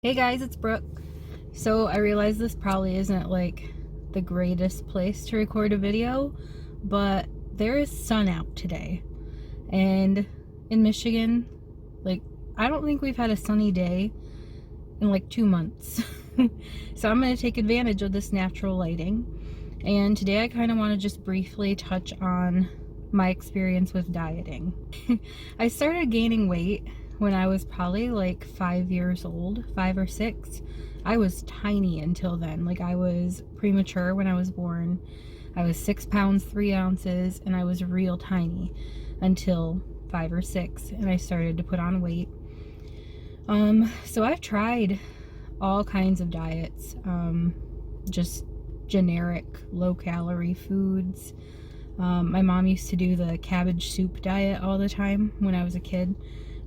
Hey guys, it's Brooke. So I realize this probably isn't like the greatest place to record a video, but there is sun out today. And in Michigan, like, I don't think we've had a sunny day in like 2 months. So I'm going to take advantage of this natural lighting. And today I kind of want to just briefly touch on my experience with dieting. I started gaining weight when I was probably like 5 years old, 5 or 6. I was tiny until then. Like, I was premature when I was born. I was 6 pounds 3 ounces, and I was real tiny until 5 or 6, and I started to put on weight. So I've tried all kinds of diets, just generic low calorie foods. My mom used to do the cabbage soup diet all the time when I was a kid,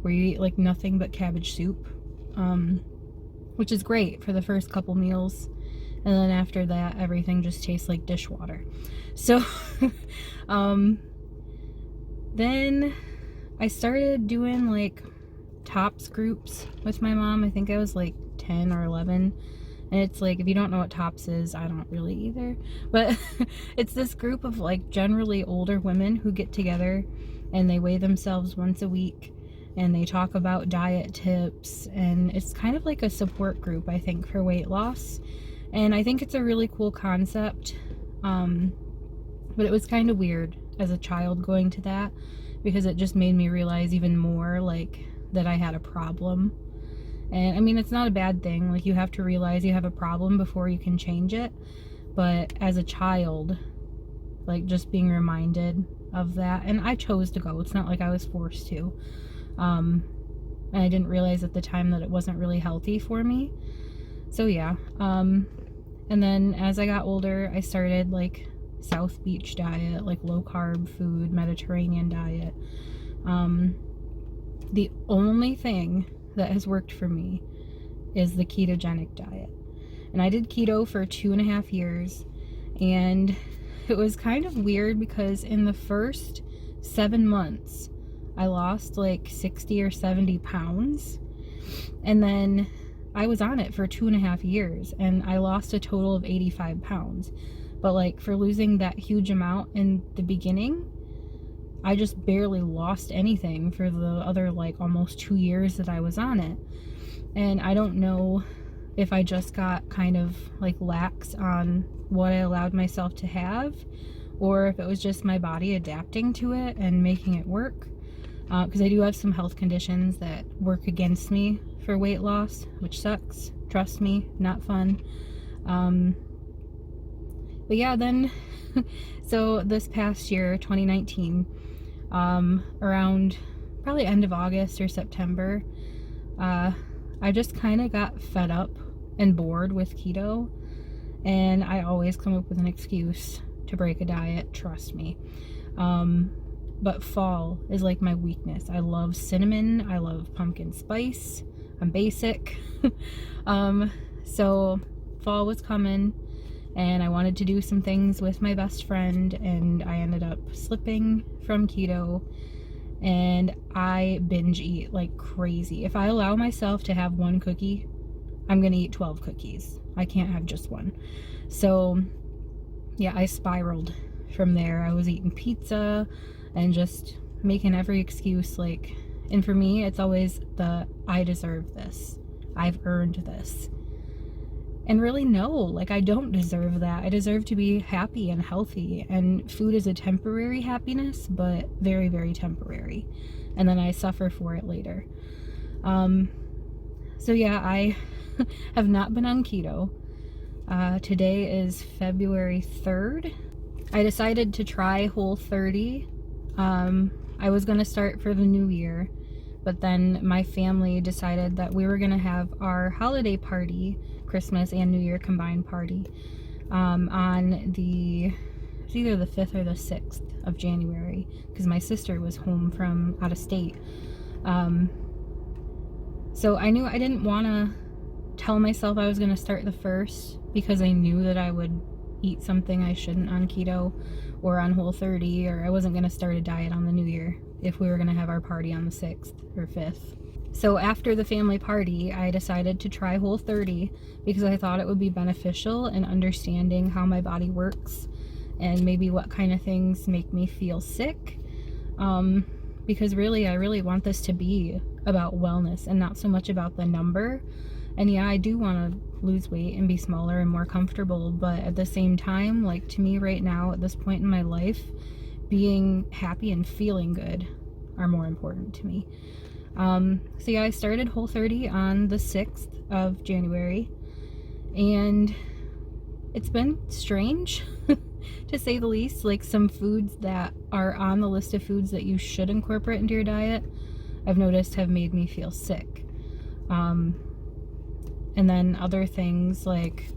where you eat like nothing but cabbage soup, which is great for the first couple meals, and then after that everything just tastes like dishwater. So then I started doing like TOPS groups with my mom. I think I was like 10 or 11. And it's like, if you don't know what TOPS is, I don't really either. But it's this group of like generally older women who get together and they weigh themselves once a week and they talk about diet tips. And it's kind of like a support group, I think, for weight loss. And I think it's a really cool concept. But it was kind of weird as a child going to that, because it just made me realize even more like that I had a problem. And I mean, it's not a bad thing. Like, you have to realize you have a problem before you can change it. But as a child, like, just being reminded of that. And I chose to go. It's not like I was forced to. And I didn't realize at the time that it wasn't really healthy for me. So yeah. And then as I got older, I started like South Beach diet, like low carb food, Mediterranean diet. The only thing that has worked for me is the ketogenic diet. And I did keto for 2.5 years, and it was kind of weird because in the first 7 months I lost like 60 or 70 pounds, and then I was on it for 2.5 years and I lost a total of 85 pounds. But like, for losing that huge amount in the beginning, I just barely lost anything for the other like almost 2 years that I was on it. And I don't know if I just got kind of like lax on what I allowed myself to have, or if it was just my body adapting to it and making it work. Because I do have some health conditions that work against me for weight loss, which sucks. Trust me, not fun. But yeah, then so this past year, 2019, around probably end of August or September, I just kind of got fed up and bored with keto, and I always come up with an excuse to break a diet, trust me. But fall is like my weakness. I love cinnamon, I love pumpkin spice, I'm basic. So fall was coming, and I wanted to do some things with my best friend, and I ended up slipping from keto, and I binge eat like crazy. If I allow myself to have one cookie, I'm gonna eat 12 cookies. I can't have just one. So yeah, I spiraled from there. I was eating pizza and just making every excuse, like, and for me it's always the I deserve this, I've earned this. And really, no, like, I don't deserve that. I deserve to be happy and healthy, and food is a temporary happiness, but very, very temporary. And then I suffer for it later. So yeah, I have not been on keto. Today is February 3rd. I decided to try Whole30. I was gonna start for the new year, but then my family decided that we were gonna have our holiday party, Christmas and New Year combined party, on the, it's either the 5th or the 6th of January, because my sister was home from out of state. So I knew I didn't want to tell myself I was going to start the 1st, because I knew that I would eat something I shouldn't on keto or on Whole30, or I wasn't going to start a diet on the new year if we were going to have our party on the 6th or 5th. So after the family party, I decided to try Whole30 because I thought it would be beneficial in understanding how my body works and maybe what kind of things make me feel sick. Because really, I really want this to be about wellness and not so much about the number. And yeah, I do want to lose weight and be smaller and more comfortable, but at the same time, like, to me right now, at this point in my life, being happy and feeling good are more important to me. So yeah, I started Whole30 on the 6th of January, and it's been strange to say the least. Like, some foods that are on the list of foods that you should incorporate into your diet, I've noticed have made me feel sick. And then other things, like,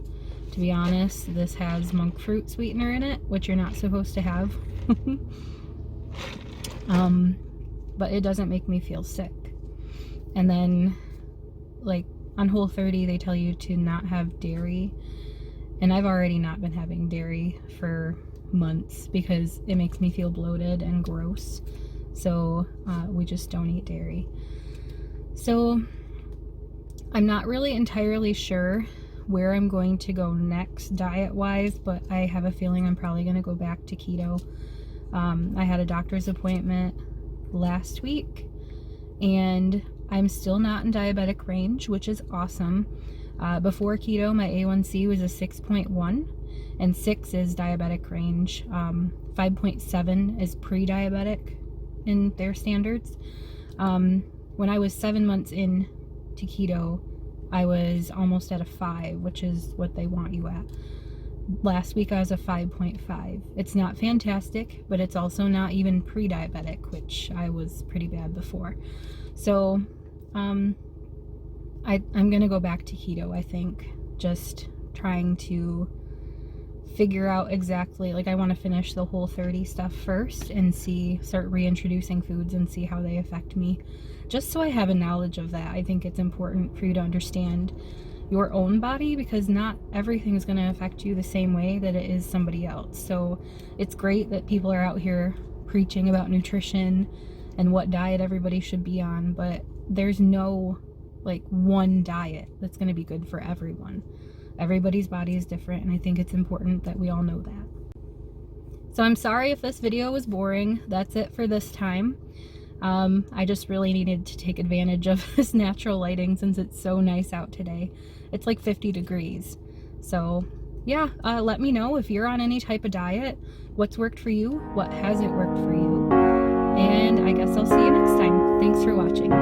to be honest, this has monk fruit sweetener in it, which you're not supposed to have. But it doesn't make me feel sick. And then, like, on Whole30 they tell you to not have dairy, and I've already not been having dairy for months because it makes me feel bloated and gross. So we just don't eat dairy. So I'm not really entirely sure where I'm going to go next diet-wise, but I have a feeling I'm probably going to go back to keto. I had a doctor's appointment last week, and I'm still not in diabetic range, which is awesome. Before keto, my A1C was a 6.1, and 6 is diabetic range. 5.7 is pre-diabetic in their standards. When I was 7 months in to keto, I was almost at a 5, which is what they want you at. Last week I was a 5.5. It's not fantastic, but it's also not even pre-diabetic, which I was pretty bad before. So I'm gonna go back to keto, I think. Just trying to figure out exactly, like, I want to finish the Whole30 stuff first and start reintroducing foods and see how they affect me, just so I have a knowledge of that. I think it's important for you to understand your own body, because not everything is going to affect you the same way that it is somebody else. So it's great that people are out here preaching about nutrition and what diet everybody should be on, but there's no, like, one diet that's going to be good for everyone. Everybody's body is different, and I think it's important that we all know that. So I'm sorry if this video was boring. That's it for this time. I just really needed to take advantage of this natural lighting since it's so nice out today. It's like 50 degrees. So yeah, let me know if you're on any type of diet, what's worked for you, what hasn't worked for you. And I guess I'll see you next time. Thanks for watching.